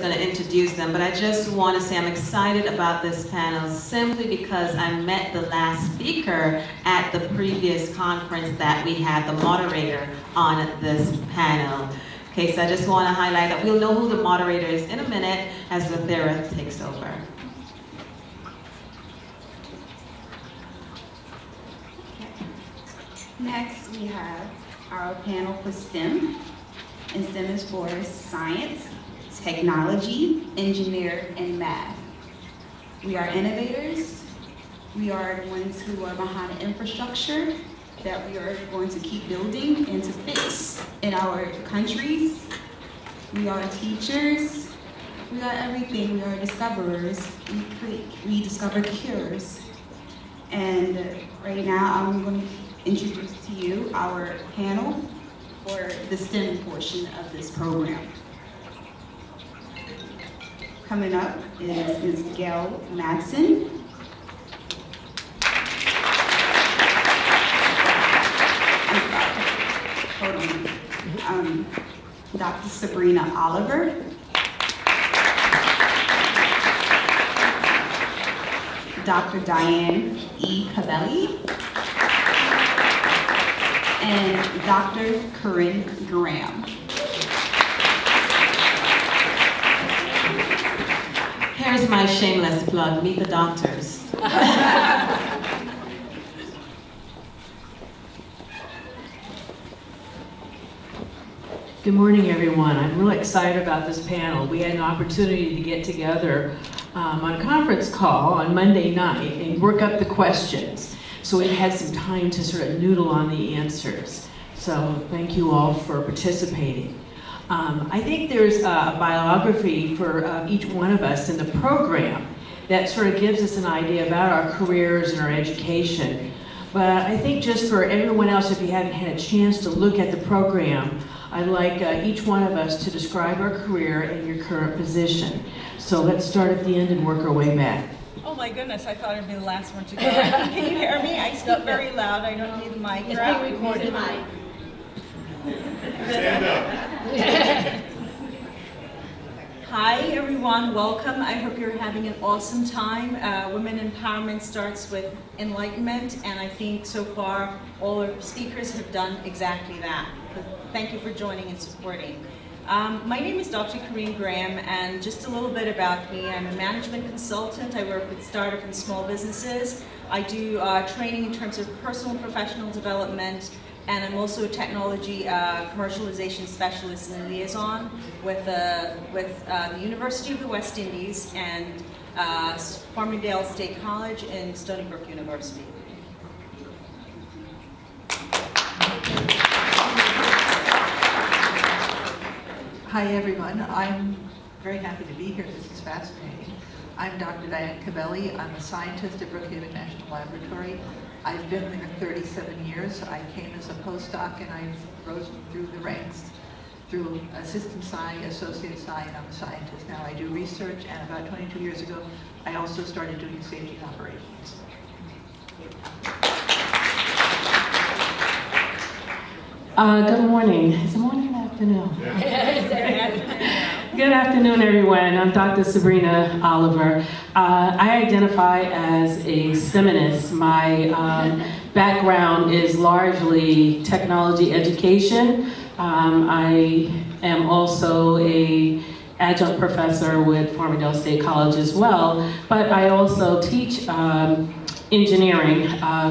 going to introduce them, but I just want to say I'm excited about this panel simply because I met the last speaker at the previous conference that we had, the moderator on this panel. Okay, so I just want to highlight that we'll know who the moderator is in a minute as Lathera takes over. Next, we have our panel for STEM, and STEM is for science, technology, engineer, and math. We are innovators. We are the ones who are behind the infrastructure that we are going to keep building and to fix in our countries. We are teachers. We are everything. We are discoverers. We discover cures. And right now, I'm going to introduce to you our panel for the STEM portion of this program. Coming up is Ms. Gail Madsen. Dr. Sabrina Oliver. Dr. Diane E. Cabelli. And Dr. Corinne Graham. Here's my shameless plug, meet the doctors. Good morning, everyone. I'm really excited about this panel. We had an opportunity to get together on a conference call on Monday night and work up the questions. So we had some time to sort of noodle on the answers. So thank you all for participating. I think there's a biography for each one of us in the program that sort of gives us an idea about our careers and our education. But I think just for everyone else, if you haven't had a chance to look at the program, I'd like each one of us to describe our career and your current position. So let's start at the end and work our way back. Oh my goodness, I thought I'd be the last one to go. Can you hear me? I speak very loud. I don't need the mic. It's being recorded. Stand up. Hi everyone, welcome. I hope you're having an awesome time. Women empowerment starts with enlightenment, and I think so far all our speakers have done exactly that. Thank you for joining and supporting. My name is Dr. Corinne Graham, and just a little bit about me. I'm a management consultant. I work with startup and small businesses. I do training in terms of personal and professional development, and I'm also a technology commercialization specialist and liaison with the University of the West Indies and Farmingdale State College and Stony Brook University. Hi everyone, I'm very happy to be here. This is fascinating. I'm Dr. Diane Cabelli. I'm a scientist at Brookhaven National Laboratory. I've been there 37 years. I came as a postdoc and I rose through the ranks through assistant sci, associate sci, and I'm a scientist now. I do research, and about 22 years ago, I also started doing safety operations. Good morning. Is it morning or afternoon? Good afternoon, everyone. I'm Dr. Sabrina Oliver. I identify as a STEMinist. My background is largely technology education. I am also an adjunct professor with Farmingdale State College as well, but I also teach engineering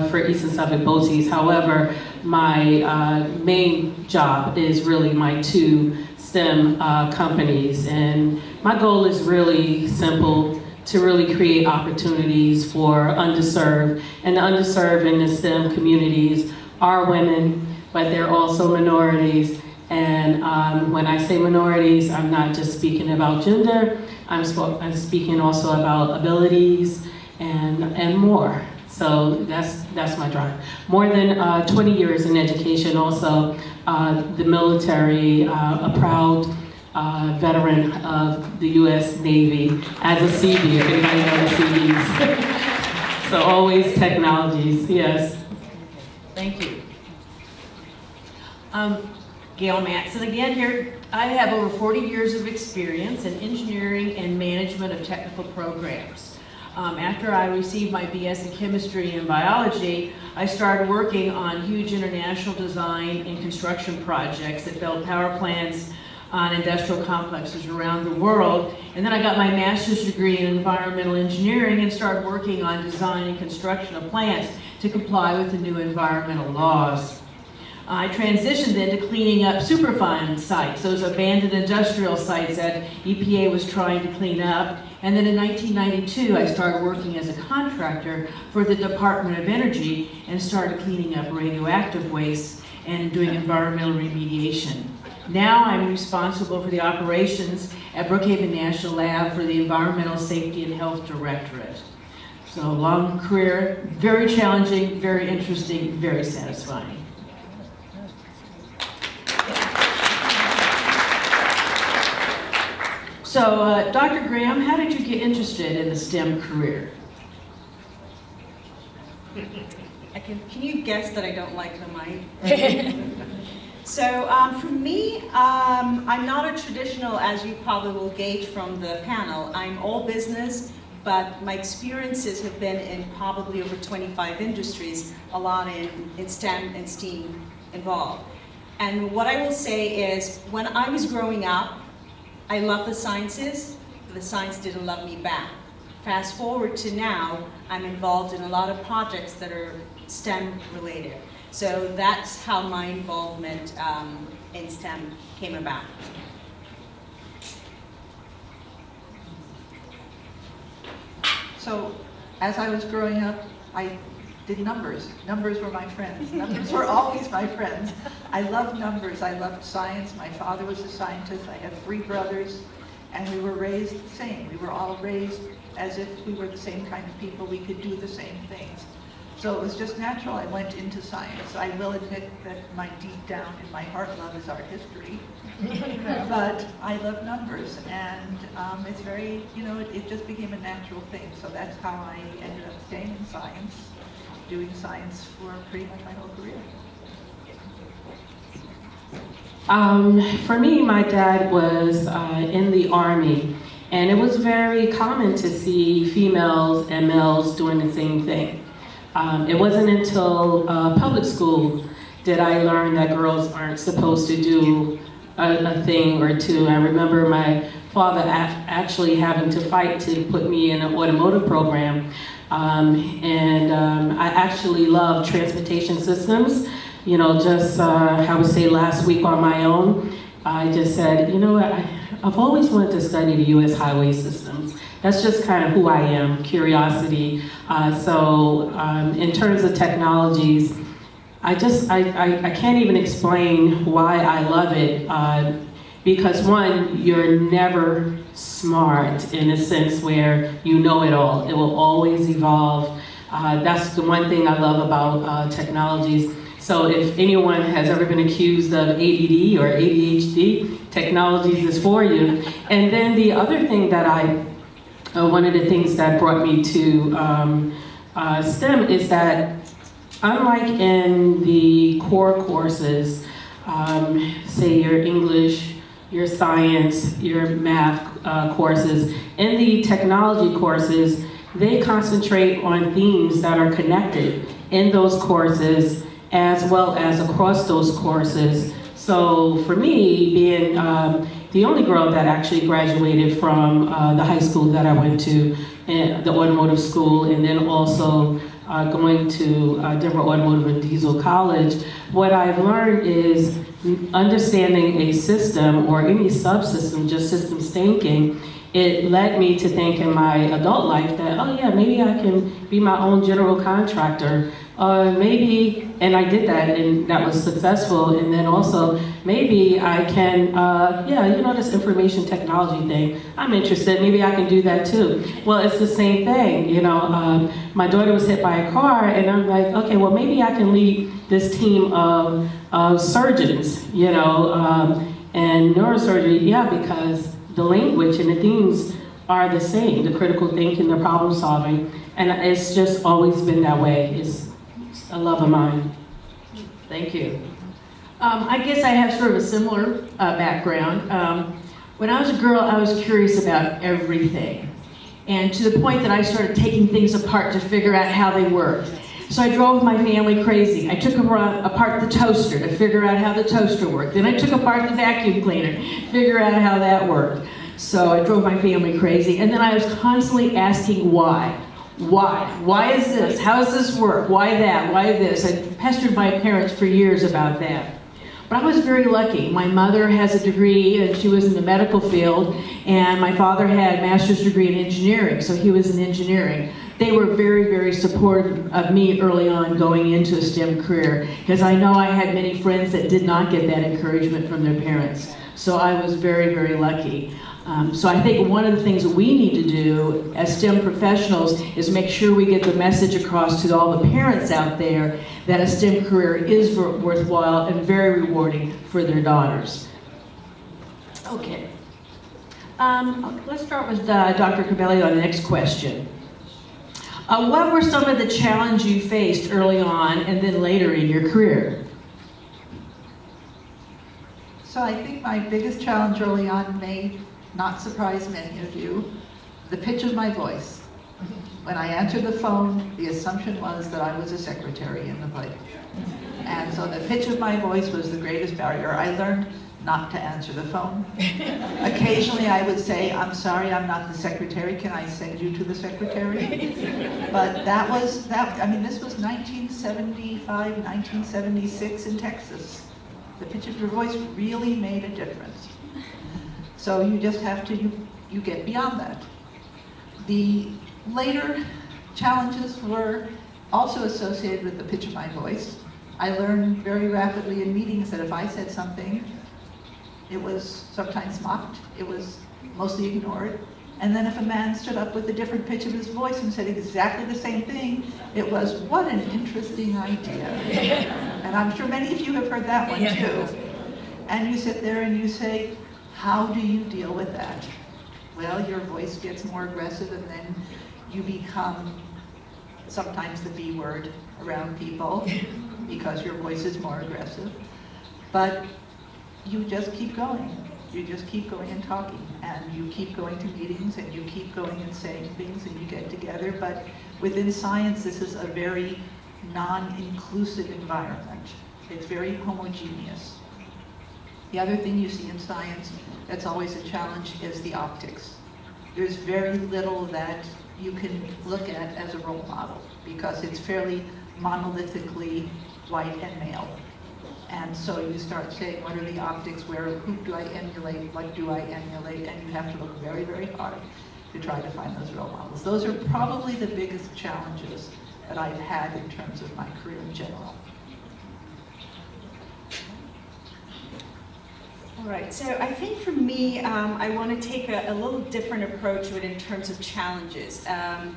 for Eastern Suffolk BOCES. However, my main job is really my two STEM companies, and my goal is really simple: to really create opportunities for underserved, and the underserved in the STEM communities are women, but they're also minorities. And when I say minorities, I'm not just speaking about gender, I'm speaking also about abilities and more. So that's my drive. More than 20 years in education, also the military, a proud veteran of the U.S. Navy as a Seabee, if anybody knows Seabees. So always technologies, yes. Thank you. Gail Madsen again here. I have over 40 years of experience in engineering and management of technical programs. After I received my BS in chemistry and biology, I started working on huge international design and construction projects that built power plants on industrial complexes around the world. And then I got my master's degree in environmental engineering and started working on design and construction of plants to comply with the new environmental laws. I transitioned then to cleaning up Superfund sites, those abandoned industrial sites that EPA was trying to clean up. And then in 1992, I started working as a contractor for the Department of Energy and started cleaning up radioactive waste and doing environmental remediation. Now I'm responsible for the operations at Brookhaven National Lab for the Environmental Safety and Health Directorate. So long career, very challenging, very interesting, very satisfying. So, Dr. Graham, how did you get interested in the STEM career? Can you guess that I don't like the mic? So for me, I'm not a traditional, as you probably will gauge from the panel. I'm all business, but my experiences have been in probably over 25 industries, a lot in STEM and STEAM involved. And what I will say is, when I was growing up, I loved the sciences, but the science didn't love me back. Fast forward to now, I'm involved in a lot of projects that are STEM related. So that's how my involvement in STEM came about. So, as I was growing up, I did numbers. Numbers were my friends. Numbers were always my friends. I loved numbers. I loved science. My father was a scientist. I have 3 brothers, and we were raised the same. We were all raised as if we were the same kind of people. We could do the same things. So it was just natural I went into science. I will admit that my deep down in my heart love is art history. But I love numbers, and it's very, you know, it just became a natural thing. So that's how I ended up staying in science, doing science for pretty much my whole career. For me, my dad was in the Army, and it was very common to see females and males doing the same thing. It wasn't until public school did I learn that girls aren't supposed to do a thing or two. I remember my father actually having to fight to put me in an automotive program. I actually love transportation systems. You know, just I would say last week on my own, I just said, you know what, I've always wanted to study the U.S. highway systems. That's just kind of who I am, curiosity. In terms of technologies, I can't even explain why I love it. Because one, you're never smart in a sense where you know it all. It will always evolve. That's the one thing I love about technologies. So if anyone has ever been accused of ADD or ADHD, technologies is for you. And then the other thing that one of the things that brought me to STEM is that unlike in the core courses, say your English, your science, your math courses, in the technology courses, they concentrate on themes that are connected in those courses as well as across those courses. So for me, being the only girl that actually graduated from the high school that I went to, the automotive school, and then also going to Denver Automotive and Diesel College, what I've learned is understanding a system or any subsystem, just systems thinking. It led me to think in my adult life that, oh yeah, maybe I can be my own general contractor. Maybe, and I did that and that was successful. And then also, maybe I can, yeah, you know, this information technology thing, I'm interested, maybe I can do that too. Well, it's the same thing, you know. My daughter was hit by a car and I'm like, okay, well maybe I can lead this team of surgeons, you know, and neurosurgery, yeah, because the language and the themes are the same, the critical thinking, the problem solving, and it's just always been that way. It's a love of mine. Thank you. I guess I have sort of a similar background. When I was a girl, I was curious about everything. And to the point that I started taking things apart to figure out how they worked. So I drove my family crazy. I took apart the toaster to figure out how the toaster worked. Then I took apart the vacuum cleaner, figure out how that worked. So I drove my family crazy. And then I was constantly asking why. Why? Why is this? How does this work? Why that? Why this? I pestered my parents for years about that. But I was very lucky. My mother has a degree, and she was in the medical field, and my father had a master's degree in engineering, so he was in engineering. They were very, very supportive of me early on going into a STEM career, because I know I had many friends that did not get that encouragement from their parents. So I was very, very lucky. So I think one of the things that we need to do as STEM professionals is make sure we get the message across to all the parents out there that a STEM career is worthwhile and very rewarding for their daughters. Okay. Let's start with Dr. Cabelli on the next question. What were some of the challenges you faced early on and then later in your career? So I think my biggest challenge early on may not surprise many of you, the pitch of my voice. When I answered the phone, the assumption was that I was a secretary in the place. And so the pitch of my voice was the greatest barrier. I learned not to answer the phone. Occasionally I would say, I'm sorry, I'm not the secretary, can I send you to the secretary? But this was 1975, 1976 in Texas. The pitch of your voice really made a difference. So you just have to, you get beyond that. The later challenges were also associated with the pitch of my voice. I learned very rapidly in meetings that if I said something, it was sometimes mocked, it was mostly ignored. And then if a man stood up with a different pitch of his voice and said exactly the same thing, it was, what an interesting idea. And I'm sure many of you have heard that one too. And you sit there and you say, how do you deal with that? Well, your voice gets more aggressive and then you become sometimes the B word around people because your voice is more aggressive. But you just keep going. You just keep going and talking, and you keep going to meetings, and you keep going and saying things, and you get together. But within science, this is a very non-inclusive environment. It's very homogeneous. The other thing you see in science that's always a challenge is the optics. There's very little that you can look at as a role model because it's fairly monolithically white and male. And so you start saying, what are the optics, who do I emulate, what do I emulate, and you have to look very, very hard to try to find those role models. Those are probably the biggest challenges that I've had in terms of my career in general. All right, so I think for me, I want to take a little different approach to it in terms of challenges,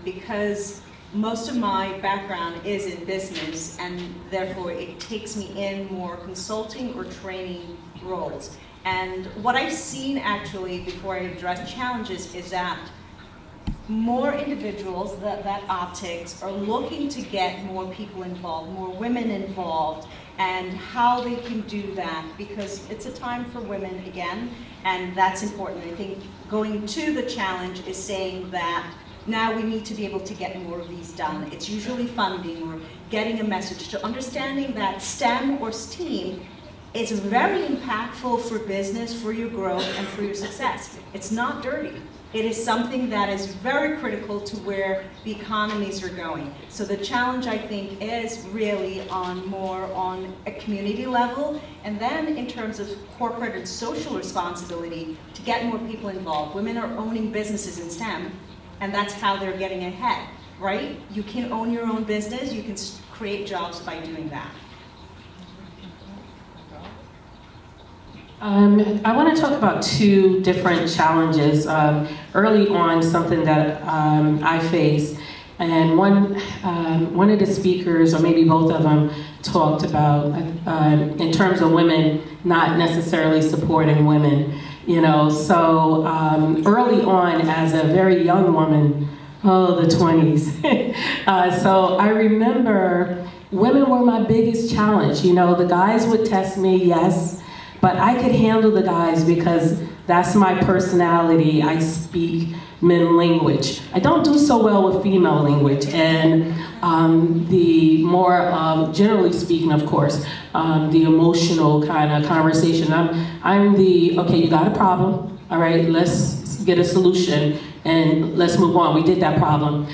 because most of my background is in business, and therefore it takes me in more consulting or training roles. And what I've seen actually before I address challenges is that more individuals, that optics, are looking to get more people involved, more women involved, and how they can do that, because it's a time for women again, and that's important. I think going to the challenge is saying that now we need to be able to get more of these done. It's usually funding or getting a message to understanding that STEM or STEAM is very impactful for business, for your growth, and for your success. It's not dirty. It is something that is very critical to where the economies are going. So the challenge, I think, is really more on a community level, and then in terms of corporate and social responsibility to get more people involved. Women are owning businesses in STEM, and that's how they're getting ahead, right? You can own your own business, you can create jobs by doing that. I want to talk about two different challenges. Early on, something that I faced, and one of the speakers, or maybe both of them, talked about in terms of women not necessarily supporting women. You know, so early on, as a very young woman, the 20s. So I remember women were my biggest challenge. You know, the guys would test me, yes, but I could handle the guys because that's my personality. I speak men language. I don't do so well with female language, and the more, generally speaking, of course, the emotional kind of conversation. I'm the, okay, you got a problem, all right, let's get a solution and let's move on. We did that problem.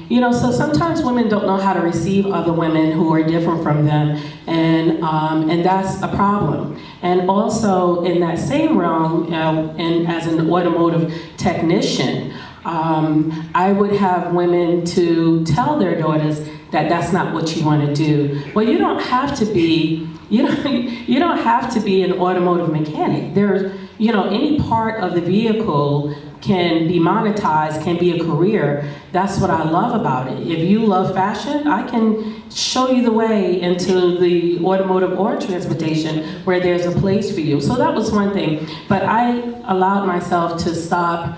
You know, so sometimes women don't know how to receive other women who are different from them, and that's a problem. And also in that same realm, and as an automotive technician, I would have women to tell their daughters that that's not what you want to do. Well, you don't have to be, you don't have to be an automotive mechanic. There's, you know, any part of the vehicle can be monetized, can be a career. That's what I love about it. If you love fashion, I can show you the way into the automotive or transportation where there's a place for you. So that was one thing. But I allowed myself to stop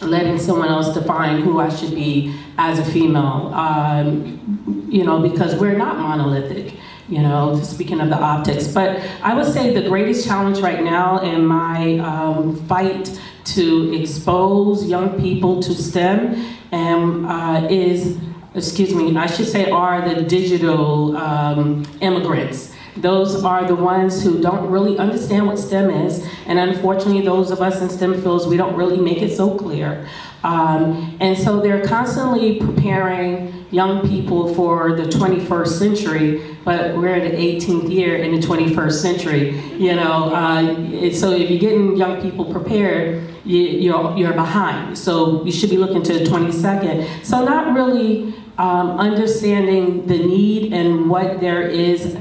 letting someone else define who I should be as a female, you know, because we're not monolithic. You know, speaking of the optics. But I would say the greatest challenge right now in my fight to expose young people to STEM is, excuse me, I should say are the digital immigrants. Those are the ones who don't really understand what STEM is, and unfortunately those of us in STEM fields, we don't really make it so clear. And so they're constantly preparing young people for the 21st century, but we're in the 18th year in the 21st century, you know. So if you're getting young people prepared, you're behind. So you should be looking to the 22nd. So not really understanding the need and what there is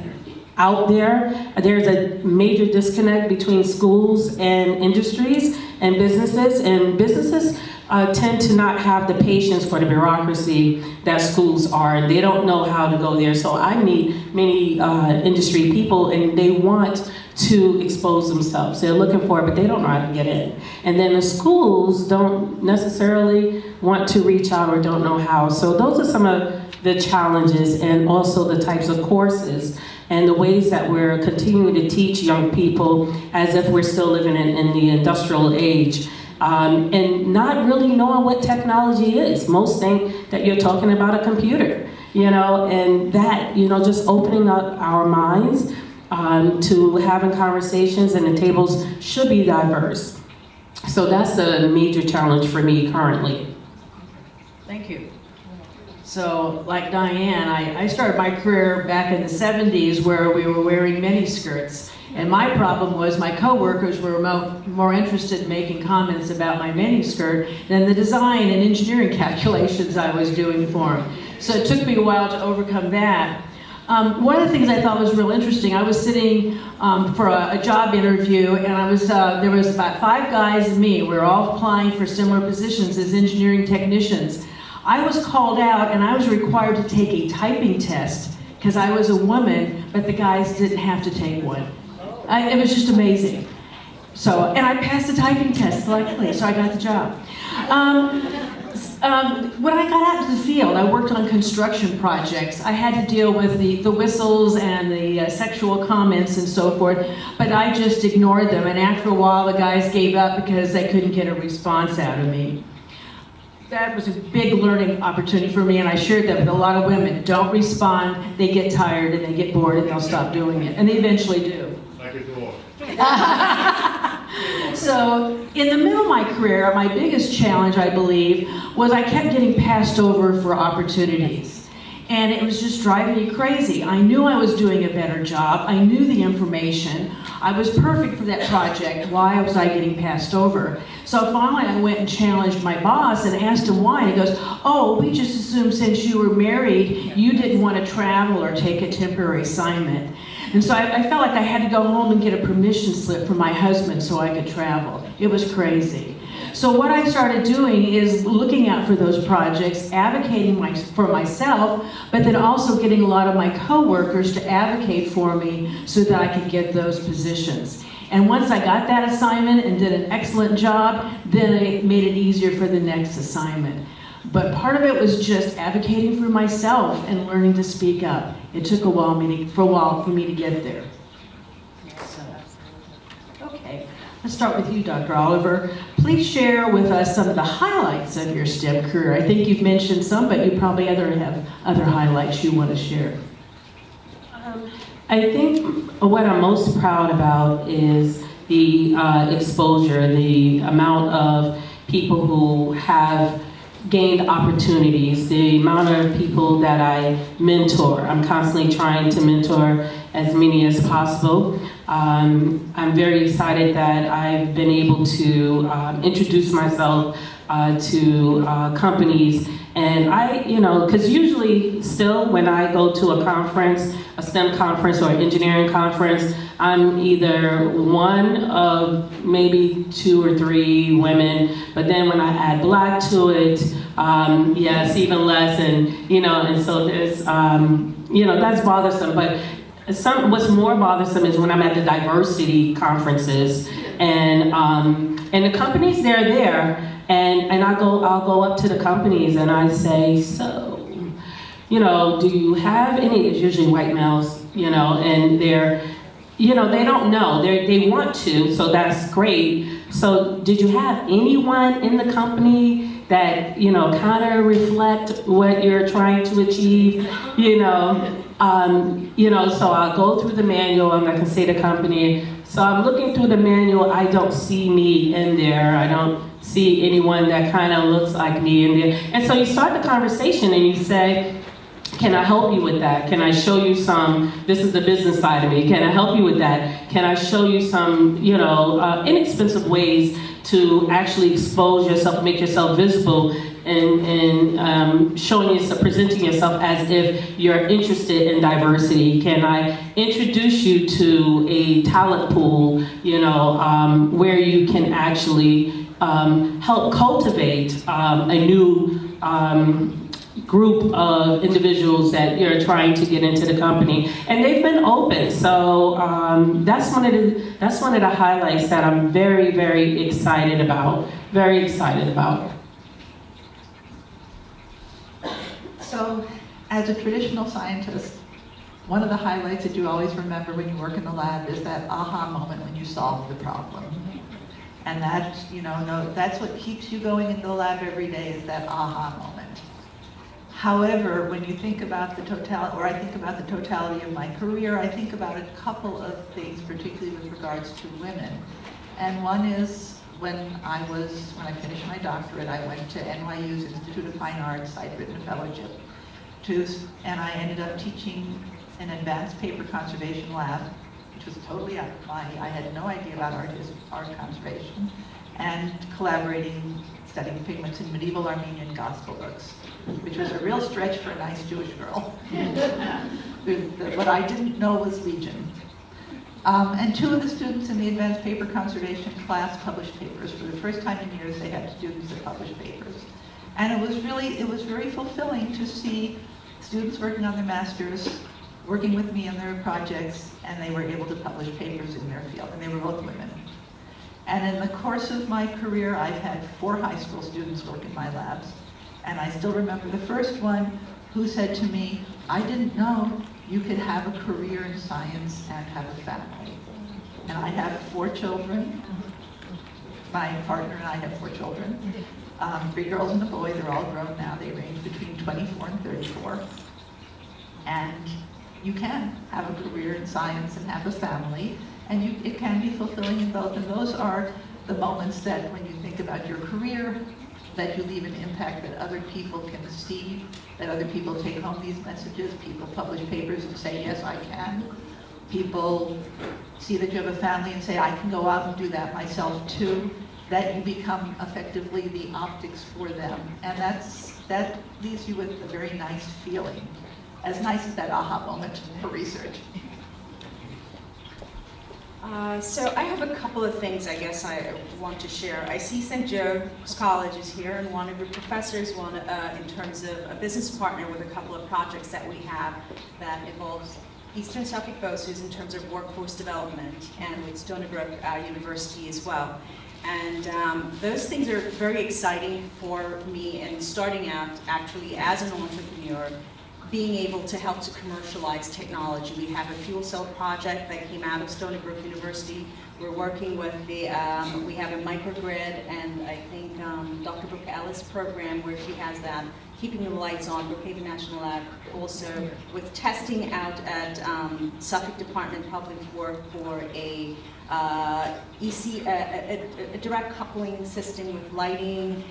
out there. There's a major disconnect between schools and industries and businesses tend to not have the patience for the bureaucracy that schools are, and they don't know how to go there. So I meet many industry people, and they want to expose themselves. They're looking for it, but they don't know how to get in. And then the schools don't necessarily want to reach out or don't know how. So those are some of the challenges, and also the types of courses and the ways that we're continuing to teach young people as if we're still living in the industrial age. And not really knowing what technology is. Most think that you're talking about a computer, you know, and that, you know, just opening up our minds to having conversations, and the tables should be diverse. So that's a major challenge for me currently. Thank you. So, like Diane, I started my career back in the 70s where we were wearing miniskirts. And my problem was my coworkers were more interested in making comments about my miniskirt than the design and engineering calculations I was doing for them. So it took me a while to overcome that. One of the things I thought was real interesting, I was sitting for a job interview, and there was about 5 guys and me. We were all applying for similar positions as engineering technicians. I was called out, and I was required to take a typing test because I was a woman, but the guys didn't have to take one. It was just amazing. So, and I passed the typing test, luckily, so I got the job. When I got out into the field, I worked on construction projects. I had to deal with the whistles and the sexual comments and so forth, but I just ignored them, and after a while the guys gave up because they couldn't get a response out of me. That was a big learning opportunity for me, and I shared that with a lot of women. Don't respond, they get tired and they get bored and they'll stop doing it, and they eventually do. So, in the middle of my career, my biggest challenge, I believe, was I kept getting passed over for opportunities. And it was just driving me crazy. I knew I was doing a better job. I knew the information. I was perfect for that project. Why was I getting passed over? So finally I went and challenged my boss and asked him why. And he goes, oh, we just assumed since you were married, you didn't want to travel or take a temporary assignment. And so I felt like I had to go home and get a permission slip from my husband so I could travel. It was crazy. So what I started doing is looking out for those projects, advocating for myself, but then also getting a lot of my coworkers to advocate for me so that I could get those positions. And once I got that assignment and did an excellent job, then it made it easier for the next assignment. But part of it was just advocating for myself and learning to speak up. It took a while for me to get there. So, okay, let's start with you, Dr. Oliver. Please share with us some of the highlights of your STEM career. I think you've mentioned some, but you probably have other highlights you want to share. I think what I'm most proud about is the exposure, the amount of people who have gained opportunities, the amount of people that I mentor. I'm constantly trying to mentor as many as possible. I'm very excited that I've been able to introduce myself to companies. And because usually still when I go to a conference, a STEM conference or an engineering conference, I'm either one of maybe 2 or 3 women, but then when I add Black to it, yes, even less, and so there's, that's bothersome, but what's more bothersome is when I'm at the diversity conferences, and the companies, they're there, and I'll go up to the companies and I say, so, do you have any, it's usually white males, and they're, they don't know, they want to, so that's great. So did you have anyone in the company that, kind of reflect what you're trying to achieve, so I'll go through the manual, I'm not gonna say the company, so I'm looking through the manual, I don't see me in there, I don't see anyone that kind of looks like me in there. And so you start the conversation and you say, can I help you with that? Can I show you this is the business side of me, can I help you with that? Can I show you some, inexpensive ways to actually expose yourself, make yourself visible, and presenting yourself as if you're interested in diversity? Can I introduce you to a talent pool, where you can actually help cultivate a new group of individuals that you're trying to get into the company, and they've been open. So that's one of the highlights that I'm very, very excited about. Very excited about. So, as a traditional scientist, one of the highlights that you always remember when you work in the lab is that aha moment when you solve the problem. And that's, that's what keeps you going into the lab every day, is that aha moment. However, when you think about the totality, or I think about the totality of my career, I think about a couple of things, particularly with regards to women. And one is when I finished my doctorate, I went to NYU's Institute of Fine Arts. I'd written a fellowship, and I ended up teaching an advanced paper conservation lab, which was totally out of I had no idea about art conservation, and collaborating, studying pigments in medieval Armenian gospel books, which was a real stretch for a nice Jewish girl. What I didn't know was Legion. And 2 of the students in the advanced paper conservation class published papers. For the first time in years, they had students that published papers. And it was very fulfilling to see students working on their masters, working with me in their projects, and they were able to publish papers in their field, and they were both women. And in the course of my career, I've had 4 high school students work in my labs, and I still remember the first one who said to me, I didn't know you could have a career in science and have a family. And I have 4 children. My partner and I have 4 children. 3 girls and a boy, they're all grown now. They range between 24 and 34. And you can have a career in science and have a family, and it can be fulfilling in both. And those are the moments that when you think about your career, that you leave an impact that other people can see, that other people take home these messages, people publish papers and say, yes, I can. People see that you have a family and say, I can go out and do that myself too, that you become effectively the optics for them. And that leaves you with a very nice feeling, as nice as that aha moment for research. So I have a couple of things I guess I want to share. I see St. Joe's College is here, and one of your professors, in terms of a business partner with a couple of projects that we have that involves Eastern Suffolk Bosus in terms of workforce development, and with Stony Brook University as well. And those things are very exciting for me, and starting out actually as an entrepreneur, being able to help to commercialize technology. We have a fuel cell project that came out of Stony Brook University. We're working with the, we have a microgrid, and I think Dr. Brooke Ellis' program where she has that, keeping the lights on, Brookhaven National Lab, also with testing out at Suffolk Department of Public Works for a direct coupling system with lighting.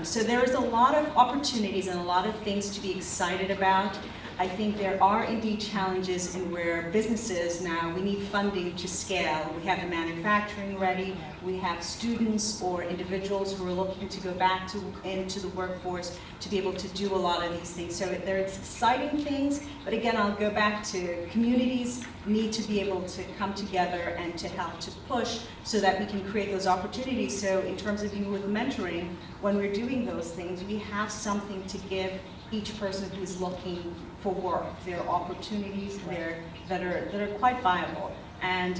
So there's a lot of opportunities and a lot of things to be excited about. I think there are indeed challenges in where businesses now, we need funding to scale. We have the manufacturing ready, we have students or individuals who are looking to go back into the workforce to be able to do a lot of these things. So there's exciting things, but again, I'll go back to communities need to be able to come together and to help to push so that we can create those opportunities. So in terms of you with mentoring, when we're doing those things, we have something to give each person who's looking for work. There are opportunities there that are quite viable. And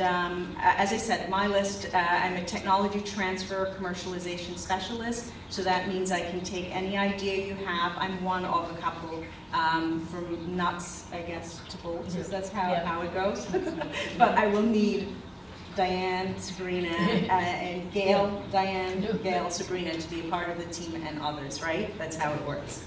as I said, my list, I'm a technology transfer commercialization specialist, so that means I can take any idea you have. I'm one of a couple, from nuts, I guess, to bolts, that's how it goes. But I will need Diane, Sabrina, and Gail, Diane, Gail, Sabrina to be a part of the team, and others, right? That's how it works.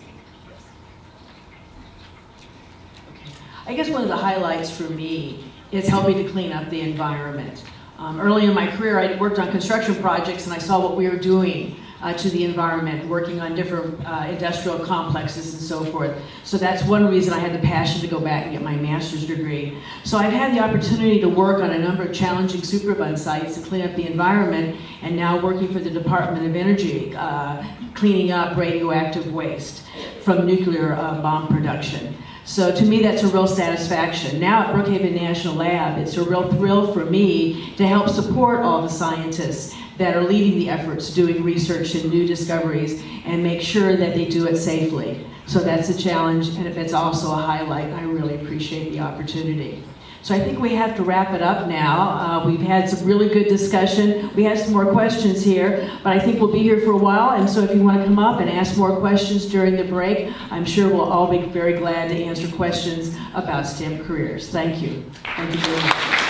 I guess one of the highlights for me is helping to clean up the environment. Early in my career, I worked on construction projects and I saw what we were doing to the environment, working on different industrial complexes and so forth. So that's one reason I had the passion to go back and get my master's degree. So I've had the opportunity to work on a number of challenging Superfund sites to clean up the environment, and now working for the Department of Energy, cleaning up radioactive waste from nuclear bomb production. So to me, that's a real satisfaction. Now at Brookhaven National Lab, it's a real thrill for me to help support all the scientists that are leading the efforts, doing research and new discoveries, and make sure that they do it safely. So that's a challenge, and it's also a highlight. I really appreciate the opportunity. So I think we have to wrap it up now. We've had some really good discussion. We have some more questions here, but I think we'll be here for a while, and so if you want to come up and ask more questions during the break, I'm sure we'll all be very glad to answer questions about STEM careers. Thank you. Thank you very much.